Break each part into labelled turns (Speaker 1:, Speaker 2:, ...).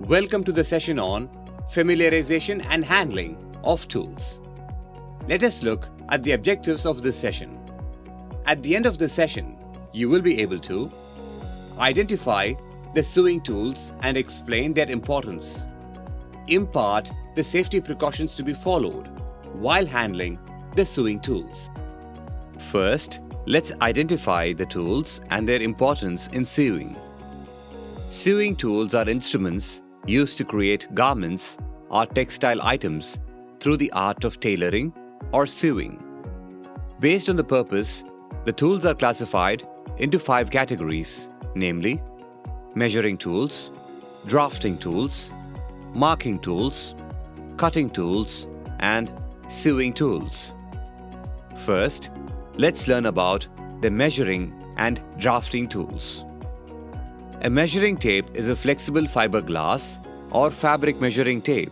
Speaker 1: Welcome to the session on Familiarization and Handling of Tools. Let us look at the objectives of this session. At the end of the session, you will be able to identify the sewing tools and explain their importance, impart the safety precautions to be followed while handling the sewing tools. First, let's identify the tools and their importance in sewing. Sewing tools are instruments used to create garments or textile items through the art of tailoring or sewing. Based on the purpose, the tools are classified into 5 categories, namely measuring tools, drafting tools, marking tools, cutting tools, and sewing tools. First, let's learn about the measuring and drafting tools. A measuring tape is a flexible fiberglass or fabric measuring tape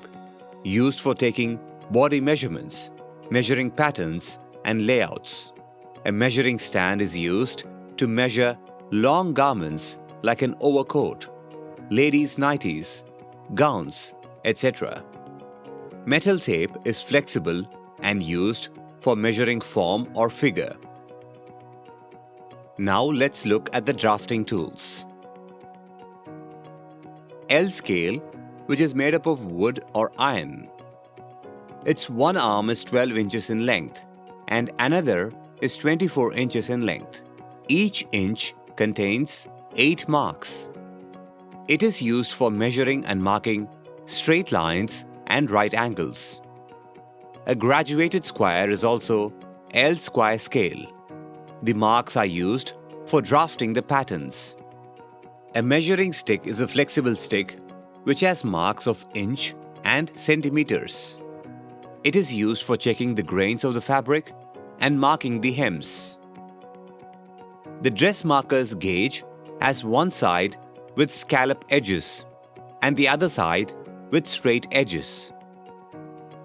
Speaker 1: used for taking body measurements, measuring patterns, and layouts. A measuring stand is used to measure long garments like an overcoat, ladies' nighties, gowns, etc. Metal tape is flexible and used for measuring form or figure. Now let's look at the drafting tools. L scale, which is made up of wood or iron. Its one arm is 12 inches in length and another is 24 inches in length. Each inch contains 8 marks. It is used for measuring and marking straight lines and right angles. A graduated square is also L square scale. The marks are used for drafting the patterns. A measuring stick is a flexible stick which has marks of inch and centimeters. It is used for checking the grains of the fabric and marking the hems. The dress marker's gauge has one side with scallop edges and the other side with straight edges.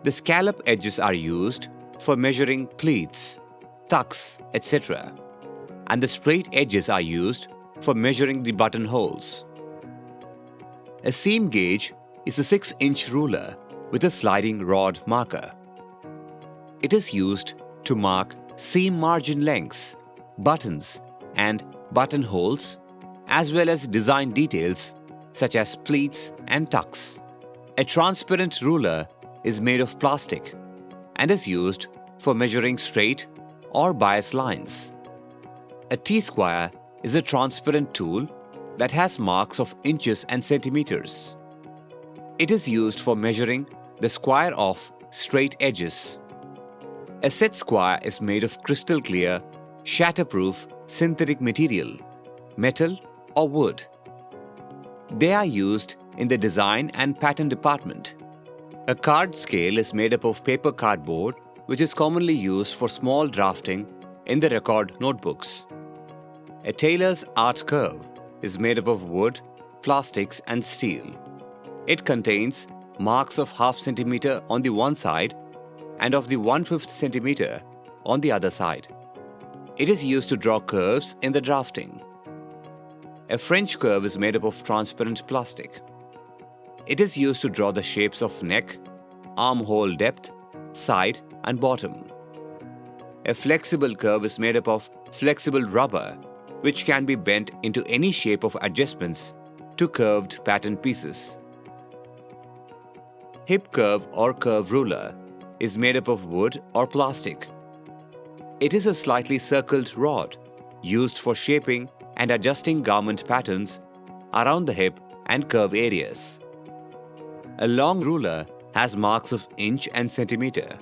Speaker 1: The scallop edges are used for measuring pleats, tucks, etc. and the straight edges are used for measuring the buttonholes. A seam gauge is a 6-inch ruler with a sliding rod marker. It is used to mark seam margin lengths, buttons, and buttonholes, as well as design details such as pleats and tucks. A transparent ruler is made of plastic and is used for measuring straight or bias lines. A T-square is a transparent tool that has marks of inches and centimeters. It is used for measuring the square of straight edges. A set square is made of crystal clear, shatterproof synthetic material, metal or wood. They are used in the design and pattern department. A card scale is made up of paper cardboard, which is commonly used for small drafting in the record notebooks. A tailor's art curve is made up of wood, plastics, and steel. It contains marks of ½ centimeter on the one side and of the 1/5 centimeter on the other side. It is used to draw curves in the drafting. A French curve is made up of transparent plastic. It is used to draw the shapes of neck, armhole depth, side, and bottom. A flexible curve is made up of flexible rubber, which can be bent into any shape of adjustments to curved pattern pieces. Hip curve or curve ruler is made up of wood or plastic. It is a slightly circled rod used for shaping and adjusting garment patterns around the hip and curve areas. A long ruler has marks of inch and centimeter.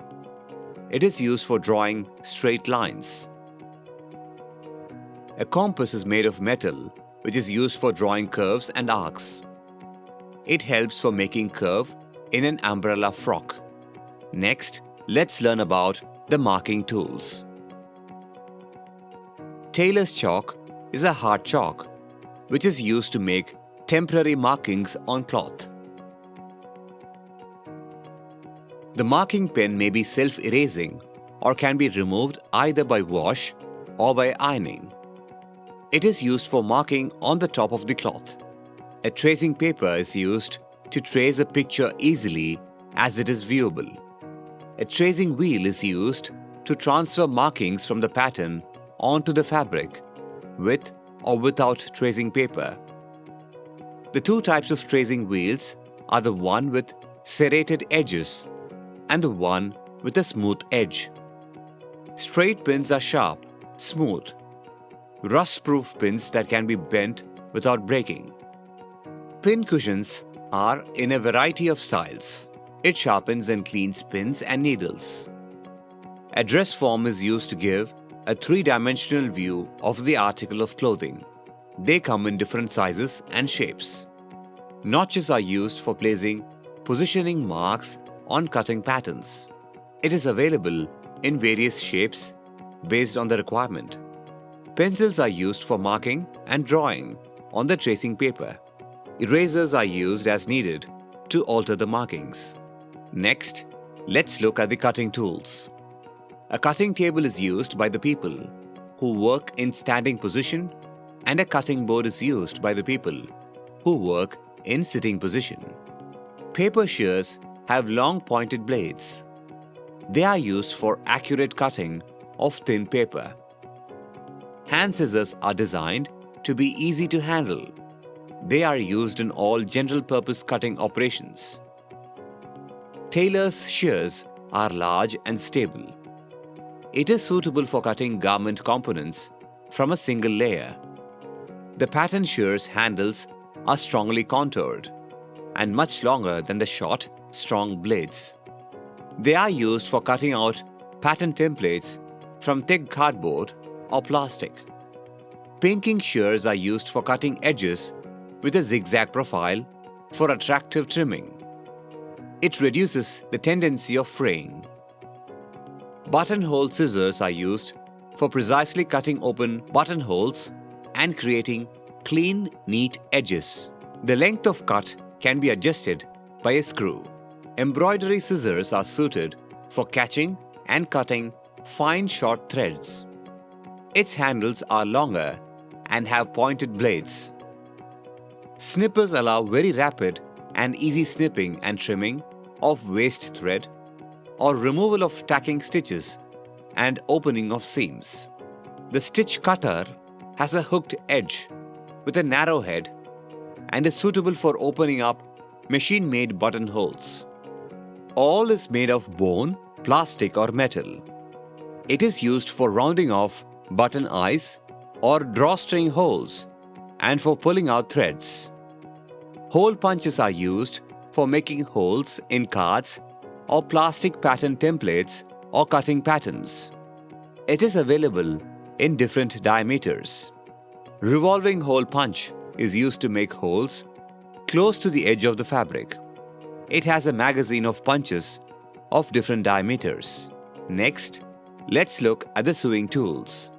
Speaker 1: It is used for drawing straight lines. A compass is made of metal, which is used for drawing curves and arcs. It helps for making curve in an umbrella frock. Next, let's learn about the marking tools. Tailor's chalk is a hard chalk, which is used to make temporary markings on cloth. The marking pen may be self-erasing or can be removed either by wash or by ironing. It is used for marking on the top of the cloth. A tracing paper is used to trace a picture easily as it is viewable. A tracing wheel is used to transfer markings from the pattern onto the fabric with or without tracing paper. The two types of tracing wheels are the one with serrated edges and the one with a smooth edge. Straight pins are sharp, smooth, rust-proof pins that can be bent without breaking. Pin cushions are in a variety of styles. It sharpens and cleans pins and needles. A dress form is used to give a three-dimensional view of the article of clothing. They come in different sizes and shapes. Notches are used for placing positioning marks on cutting patterns. It is available in various shapes based on the requirement. Pencils are used for marking and drawing on the tracing paper. Erasers are used as needed to alter the markings. Next, let's look at the cutting tools. A cutting table is used by the people who work in standing position, and a cutting board is used by the people who work in sitting position. Paper shears have long pointed blades. They are used for accurate cutting of thin paper. Hand scissors are designed to be easy to handle. They are used in all general-purpose cutting operations. Tailor's shears are large and stable. It is suitable for cutting garment components from a single layer. The pattern shears handles are strongly contoured and much longer than the short, strong blades. They are used for cutting out pattern templates from thick cardboard or plastic. Pinking shears are used for cutting edges with a zigzag profile for attractive trimming. It reduces the tendency of fraying. Buttonhole scissors are used for precisely cutting open buttonholes and creating clean, neat edges. The length of cut can be adjusted by a screw. Embroidery scissors are suited for catching and cutting fine short threads. Its handles are longer and have pointed blades. Snippers allow very rapid and easy snipping and trimming of waste thread or removal of tacking stitches and opening of seams. The stitch cutter has a hooked edge with a narrow head and is suitable for opening up machine-made buttonholes. All is made of bone, plastic or metal. It is used for rounding off button eyes or drawstring holes and for pulling out threads. Hole punches are used for making holes in cards or plastic pattern templates or cutting patterns. It is available in different diameters. Revolving hole punch is used to make holes close to the edge of the fabric. It has a magazine of punches of different diameters. Next, let's look at the sewing tools.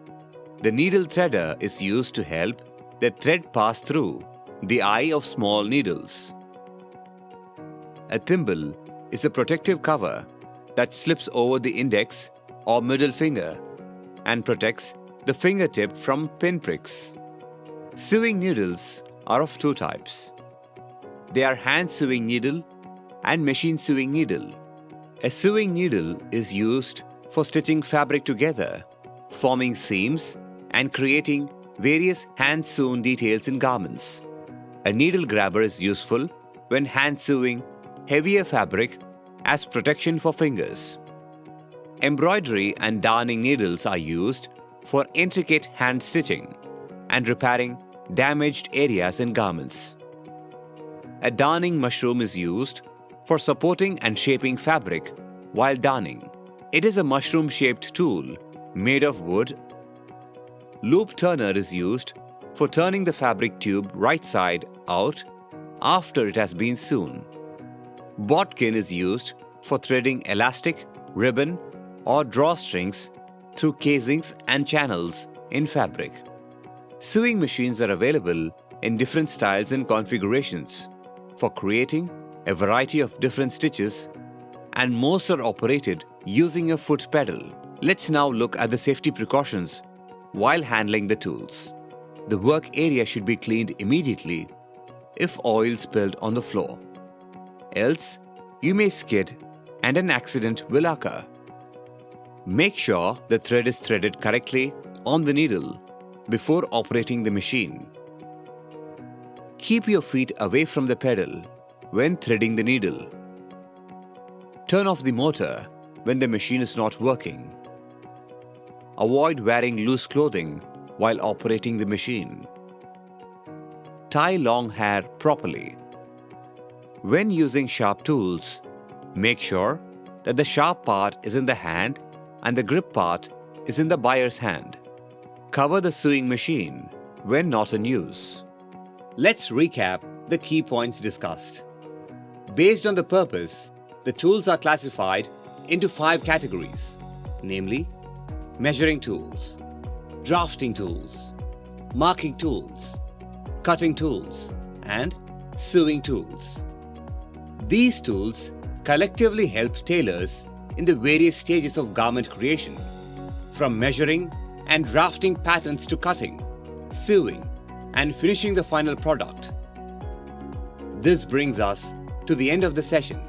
Speaker 1: The needle threader is used to help the thread pass through the eye of small needles. A thimble is a protective cover that slips over the index or middle finger and protects the fingertip from pinpricks. Sewing needles are of two types. They are hand sewing needle and machine sewing needle. A sewing needle is used for stitching fabric together, forming seams and creating various hand-sewn details in garments. A needle grabber is useful when hand sewing heavier fabric as protection for fingers. Embroidery and darning needles are used for intricate hand stitching and repairing damaged areas in garments. A darning mushroom is used for supporting and shaping fabric while darning. It is a mushroom-shaped tool made of wood. Loop turner is used for turning the fabric tube right side out after it has been sewn. Bodkin is used for threading elastic, ribbon, or drawstrings through casings and channels in fabric. Sewing machines are available in different styles and configurations for creating a variety of different stitches, and most are operated using a foot pedal. Let's now look at the safety precautions while handling the tools. The work area should be cleaned immediately if oil spilled on the floor. else you may skid and an accident will occur. Make sure the thread is threaded correctly on the needle before operating the machine. Keep your feet away from the pedal when threading the needle. Turn off the motor when the machine is not working. Avoid wearing loose clothing while operating the machine. Tie long hair properly. When using sharp tools, make sure that the sharp part is in the hand and the grip part is in the buyer's hand. Cover the sewing machine when not in use. Let's recap the key points discussed. Based on the purpose, the tools are classified into 5 categories, namely measuring tools, drafting tools, marking tools, cutting tools, and sewing tools. These tools collectively help tailors in the various stages of garment creation, from measuring and drafting patterns to cutting, sewing, and finishing the final product. This brings us to the end of the session.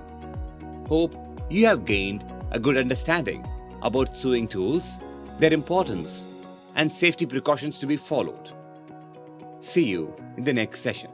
Speaker 1: Hope you have gained a good understanding about sewing tools, their importance, and safety precautions to be followed. See you in the next session.